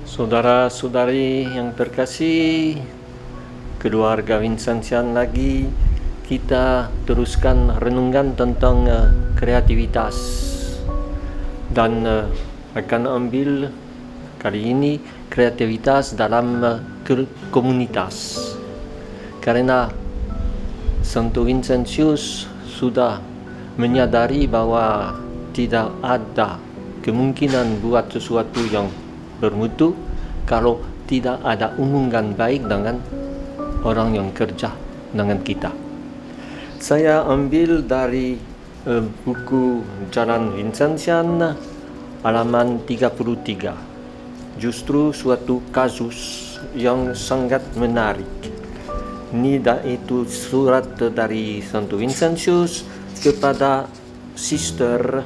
Saudara-saudari yang terkasih, keluarga Vincentian lagi, kita teruskan renungan tentang kreativitas dan akan ambil kali ini kreativitas dalam komunitas, karena Santo Vincentius sudah menyadari bahwa tidak ada kemungkinan buat sesuatu yang bermutu kalau tidak ada hubungan baik dengan orang yang kerja dengan kita. Saya ambil dari buku Jalan Vincentian halaman 33. Justru suatu kasus yang sangat menarik. Ini itu surat dari Santo Vincentius kepada Sister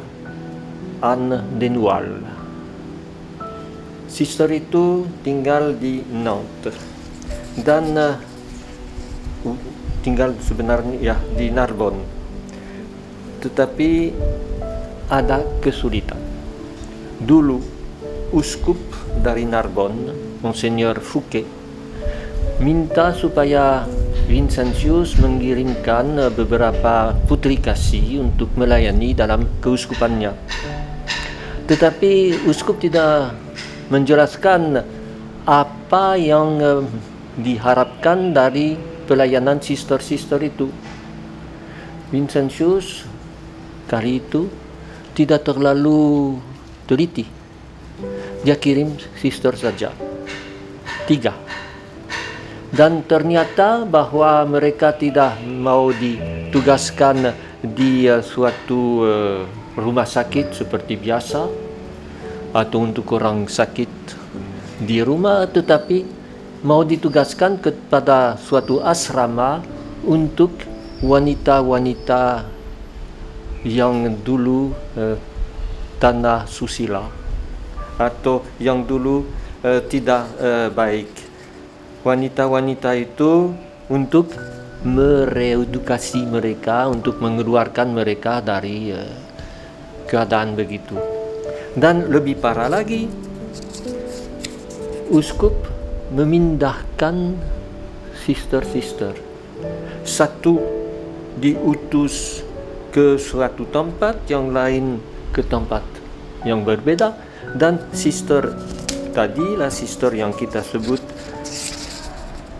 Anne de Noailles. Sister itu tinggal di Nantes dan tinggal sebenarnya ya di Narbonne, tetapi ada kesulitan. Dulu uskup dari Narbonne, Monseigneur Fouquet, minta supaya Vincentius mengirimkan beberapa putri kasih untuk melayani dalam keuskupannya. Tetapi uskup tidak menjelaskan apa yang diharapkan dari pelayanan sister-sister itu. Vincentius kali itu tidak terlalu teliti. Dia kirim sister saja 3, dan ternyata bahwa mereka tidak mau ditugaskan di suatu rumah sakit seperti biasa atau untuk orang sakit di rumah, tetapi mau ditugaskan kepada suatu asrama untuk wanita-wanita yang dulu tanah susila atau yang dulu tidak baik. Wanita-wanita itu untuk mereedukasi mereka, untuk mengeluarkan mereka dari keadaan begitu. Dan lebih parah lagi, uskup memindahkan sister-sister. Satu diutus ke suatu tempat, yang lain ke tempat yang berbeda, dan sister tadilah sister yang kita sebut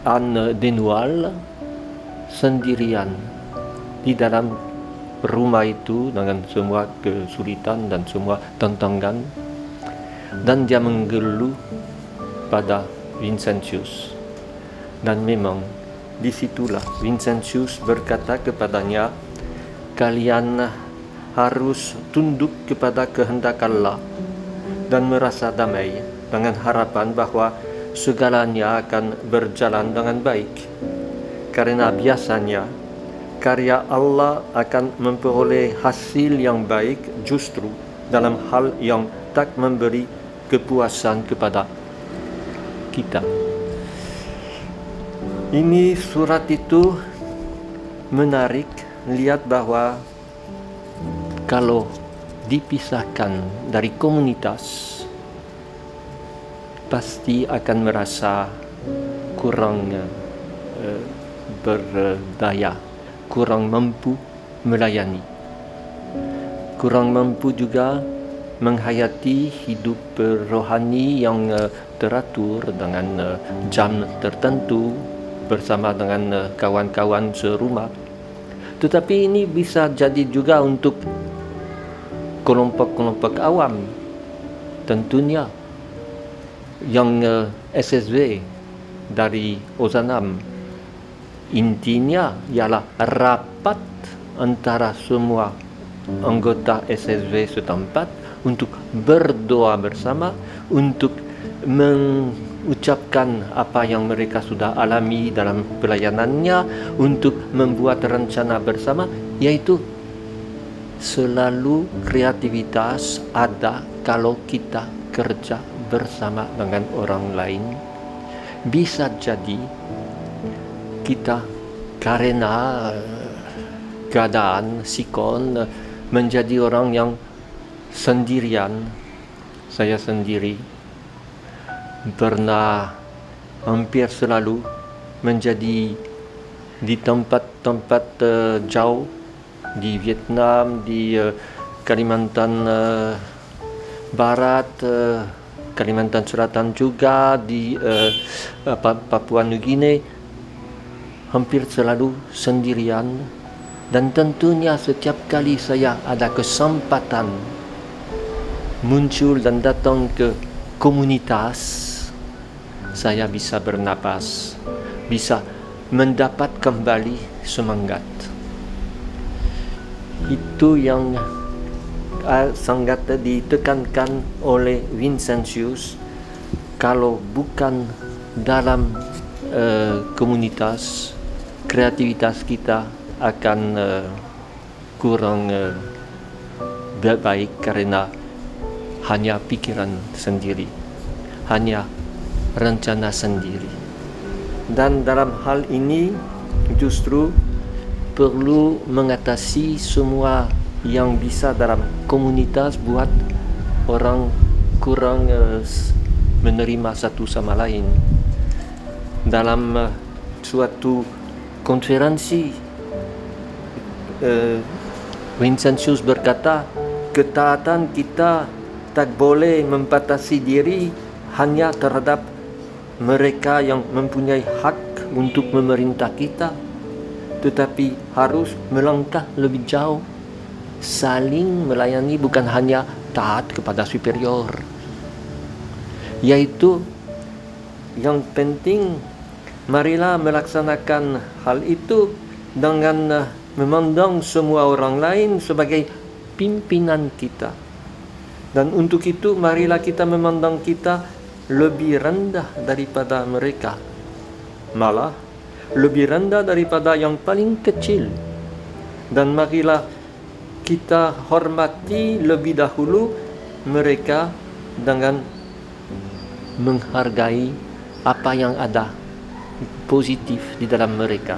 Anne de Noailles sendirian di dalam rumah itu dengan semua kesulitan dan semua tantangan, dan dia mengeluh pada Vincentius. Dan memang disitulah Vincentius berkata kepadanya, kalian harus tunduk kepada kehendak Allah dan merasa damai dengan harapan bahwa segalanya akan berjalan dengan baik, karena biasanya karya Allah akan memperoleh hasil yang baik justru dalam hal yang tak memberi kepuasan kepada kita. Ini surat itu menarik, lihat bahwa kalau dipisahkan dari komunitas pasti akan merasa kurang berdaya, kurang mampu melayani, kurang mampu juga menghayati hidup rohani yang teratur dengan jam tertentu bersama dengan kawan-kawan serumah. Tetapi ini bisa jadi juga untuk kelompok-kelompok awam, tentunya yang SSW dari Ozanam. Intinya ialah rapat antara semua anggota SSW setempat untuk berdoa bersama, untuk mengucapkan apa yang mereka sudah alami dalam pelayanannya, untuk membuat rencana bersama, yaitu selalu kreativitas ada kalau kita kerja bersama dengan orang lain. Bisa jadi kita karena keadaan sikon menjadi orang yang sendirian. Saya sendiri pernah hampir selalu menjadi di tempat-tempat jauh di Vietnam, di Kalimantan Barat, Kalimantan Selatan juga, di Papua New Guinea, hampir selalu sendirian. Dan tentunya setiap kali saya ada kesempatan muncul dan datang ke komunitas, saya bisa bernapas, bisa mendapat kembali semangat. Itu yang sangat ditekankan oleh Vincentius. Kalau bukan dalam komunitas, kreativitas kita akan kurang baik karena hanya pikiran sendiri, hanya rencana sendiri. Dan dalam hal ini justru perlu mengatasi semua yang bisa dalam komunitas buat orang kurang menerima satu sama lain. Dalam suatu konferensi, Vincentius berkata, ketaatan kita tak boleh membatasi diri hanya terhadap mereka yang mempunyai hak untuk memerintah kita, tetapi harus melangkah lebih jauh, saling melayani, bukan hanya taat kepada superior. Yaitu yang penting, marilah melaksanakan hal itu dengan memandang semua orang lain sebagai pimpinan kita. Dan untuk itu marilah kita memandang kita lebih rendah daripada mereka, malah lebih rendah daripada yang paling kecil. Dan marilah kita hormati lebih dahulu mereka dengan menghargai apa yang ada positif di dalam mereka.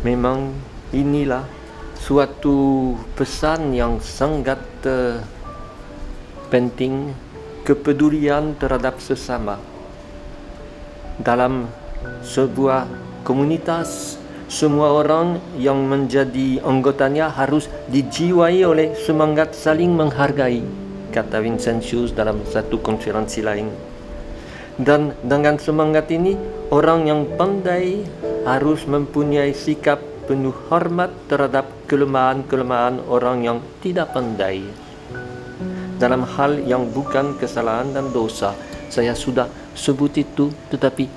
Memang inilah suatu pesan yang sangat penting, kepedulian terhadap sesama. Dalam sebuah komunitas, semua orang yang menjadi anggotanya harus dijiwai oleh semangat saling menghargai, kata Vincentius dalam satu konferensi lain. Dan dengan semangat ini, orang yang pandai harus mempunyai sikap penuh hormat terhadap kelemahan-kelemahan orang yang tidak pandai. Dalam hal yang bukan kesalahan dan dosa, saya sudah sebut itu, tetapi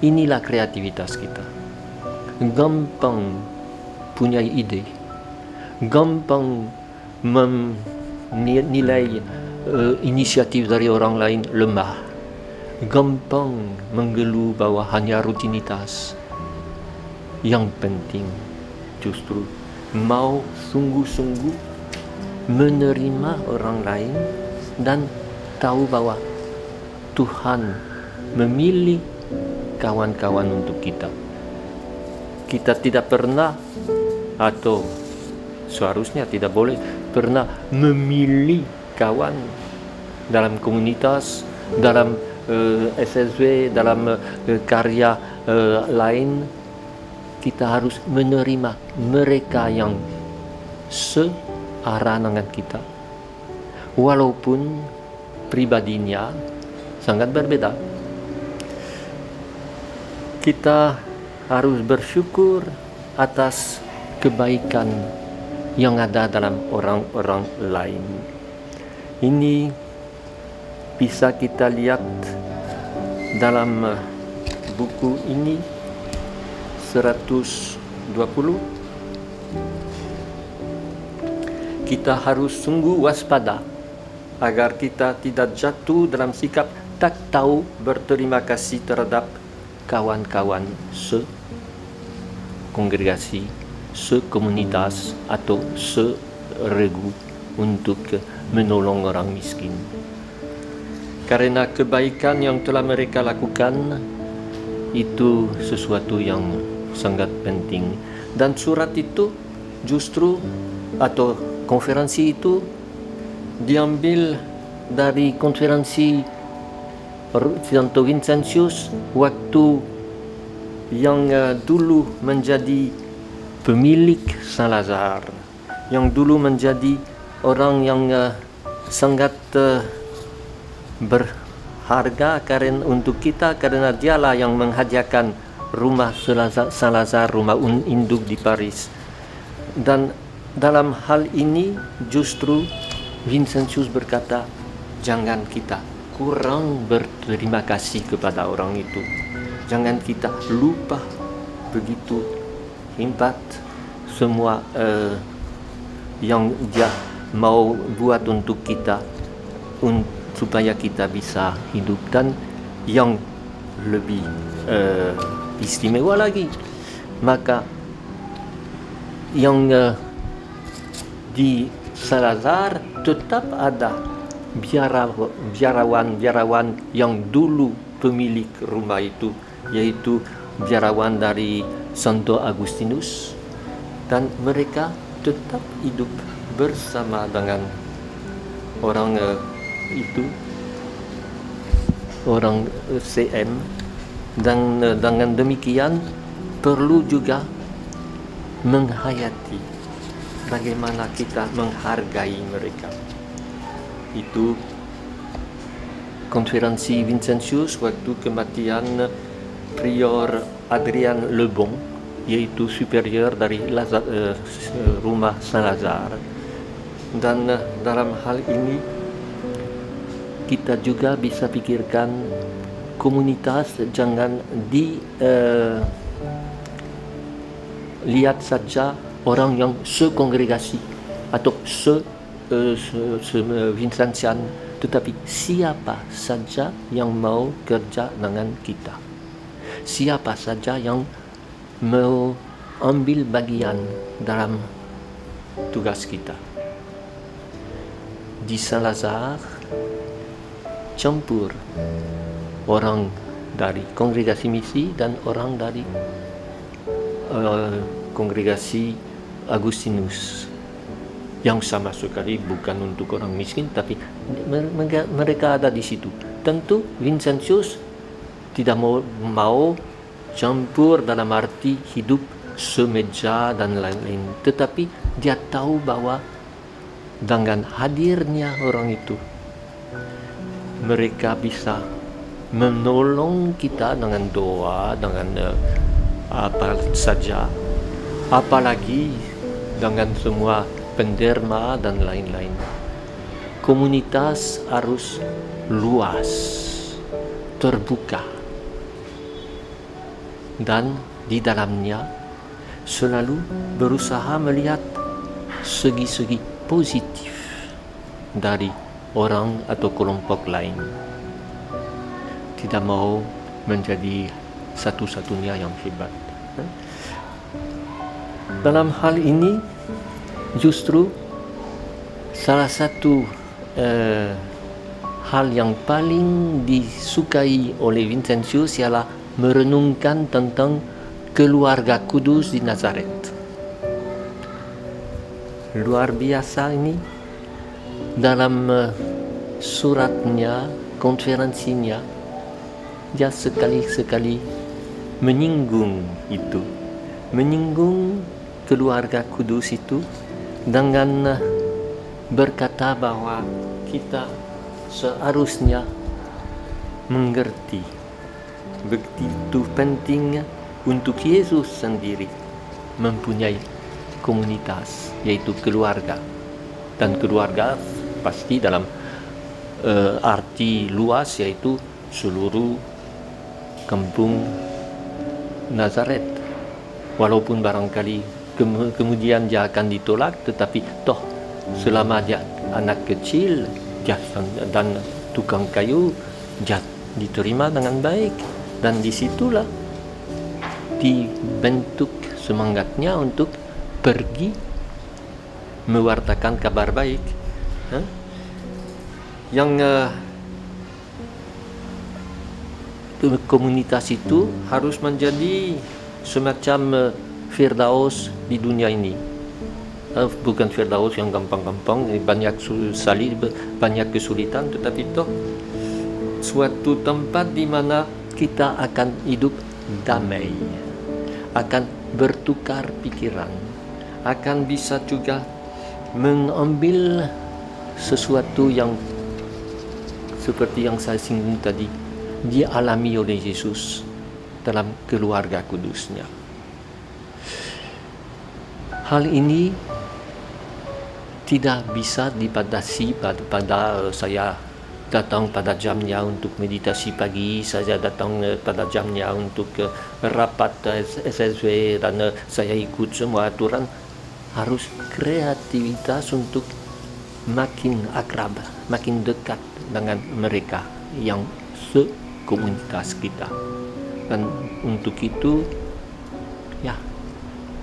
inilah kreativitas kita. Gampang punya ide, gampang menilai inisiatif dari orang lain lemah, gampang mengeluh bahwa hanya rutinitas. Yang penting justru mau sungguh-sungguh menerima orang lain dan tahu bahwa Tuhan memilih kawan-kawan untuk kita. Kita tidak pernah, atau seharusnya tidak boleh pernah memilih kawan dalam komunitas, dalam SSW, dalam karya lain. Kita harus menerima mereka yang searah dengan kita, walaupun pribadinya sangat berbeda. Kita harus bersyukur atas kebaikan yang ada dalam orang-orang lain. Ini bisa kita lihat dalam buku ini 120. Kita harus sungguh waspada agar kita tidak jatuh dalam sikap tak tahu berterima kasih terhadap kawan-kawan sekongregasi, sekomunitas atau seregu untuk menolong orang miskin. Karena kebaikan yang telah mereka lakukan, Itu sesuatu yang sangat penting. Dan surat itu justru atau konferensi itu diambil dari konferensi Santo Vincentius waktu yang dulu menjadi pemilik Saint Lazare, yang dulu menjadi orang yang sangat berharga untuk kita karena dialah yang menghadiahkan rumah Saint Lazare, rumah induk di Paris. Dan dalam hal ini justru Vincentius berkata, jangan kita kurang berterima kasih kepada orang itu. Jangan kita lupa begitu hebat semua yang dia mau buat untuk kita supaya kita bisa hidup. Dan yang lebih istimewa lagi, maka yang di Saint Lazare tetap ada biarawan yang dulu pemilik rumah itu, yaitu biarawan dari Santo Agustinus, dan mereka tetap hidup bersama dengan orang itu, orang CM. Dan dengan demikian perlu juga menghayati bagaimana kita menghargai mereka. Itu konferensi Vincentius waktu kematian Prior Adrien Lebon, yaitu superior dari rumah Saint Lazare. Dan dalam hal ini kita juga bisa pikirkan komunitas jangan lihat saja orang yang sekongregasi atau Vincentian, tetapi siapa saja yang mau kerja dengan kita, siapa saja yang mau ambil bagian dalam tugas kita. Di Saint Lazare campur orang dari kongregasi misi dan orang dari kongregasi Agustinus, yang sama sekali bukan untuk orang miskin, tapi mereka ada di situ. Tentu Vincentius tidak mau campur dalam arti hidup semeja dan lain-lain, tetapi dia tahu bahwa dengan hadirnya orang itu mereka bisa menolong kita dengan doa, dengan apa saja, apalagi dengan semua penderma dan lain-lain. Komunitas harus luas, terbuka, dan di dalamnya selalu berusaha melihat segi-segi positif dari orang atau kelompok lain. Tidak mau menjadi satu-satunya yang hebat. Dalam hal ini justru salah satu hal yang paling disukai oleh Vincentius ialah merenungkan tentang keluarga kudus di Nazaret. Luar biasa ini dalam suratnya, konferensinya, dia sekali-sekali menyinggung itu, menyinggung keluarga kudus itu dengan berkata bahwa kita seharusnya mengerti begitu pentingnya untuk Yesus sendiri mempunyai komunitas, yaitu keluarga. Dan keluarga pasti dalam arti luas, yaitu seluruh kampung Nazaret. Walaupun barangkali kemudian dia akan ditolak, tetapi toh selama dia anak kecil dan tukang kayu, dia diterima dengan baik, dan disitulah dibentuk semangatnya untuk pergi mewartakan kabar baik. Yang komunitas itu harus menjadi semacam Firdaus di dunia ini. Bukan Firdaus yang gampang-gampang, banyak salib, banyak kesulitan, tetapi toh suatu tempat di mana kita akan hidup damai, akan bertukar pikiran, akan bisa juga mengambil sesuatu yang seperti yang saya singgung tadi, dialami oleh Yesus dalam keluarga kudusnya. Hal ini tidak bisa dibatasi pada saya datang pada jamnya untuk meditasi pagi, saya datang pada jamnya untuk rapat SSW dan saya ikut semua aturan. Harus kreativitas untuk makin akrab, makin dekat dengan mereka yang sekomunitas kita. Dan untuk itu ya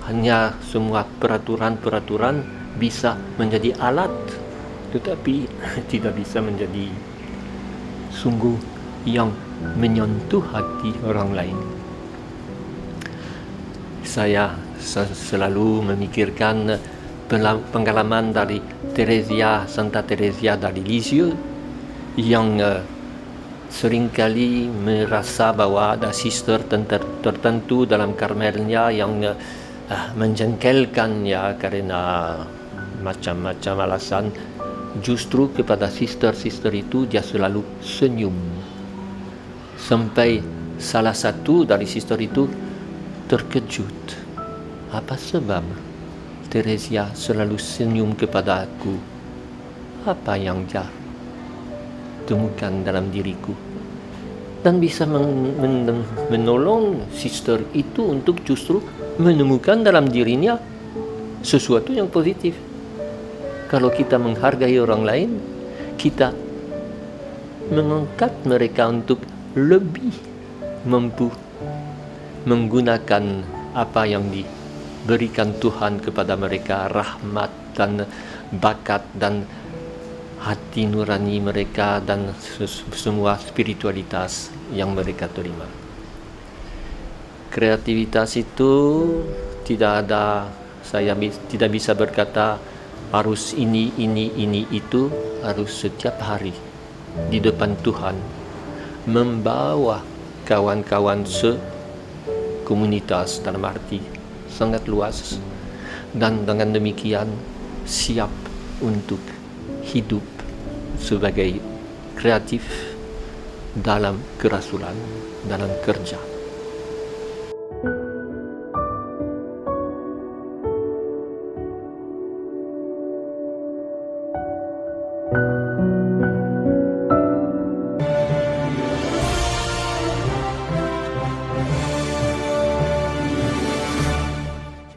hanya semua peraturan-peraturan bisa menjadi alat, tetapi tidak bisa menjadi sungguh yang menyentuh hati orang lain. Saya selalu memikirkan pengalaman dari Santa Teresia dari Lisieux yang seringkali merasa bahwa ada sister tertentu dalam Karmelnya yang menjengkelkannya karena macam-macam alasan. Justru kepada sister-sister itu dia selalu senyum, sampai salah satu dari sister itu terkejut. Apa sebab Teresia selalu senyum kepada aku? Apa yang dia temukan dalam diriku? Dan bisa menolong sister itu untuk justru menemukan dalam dirinya sesuatu yang positif. Kalau kita menghargai orang lain, kita mengangkat mereka untuk lebih mampu menggunakan apa yang diberikan Tuhan kepada mereka, rahmat dan bakat dan hati nurani mereka dan semua spiritualitas yang mereka terima. Kreativitas itu saya tidak bisa berkata harus ini, itu. Harus setiap hari di depan Tuhan membawa kawan-kawan komunitas dalam arti sangat luas, dan dengan demikian siap untuk hidup sebagai kreatif dalam kerasulan, dalam kerja.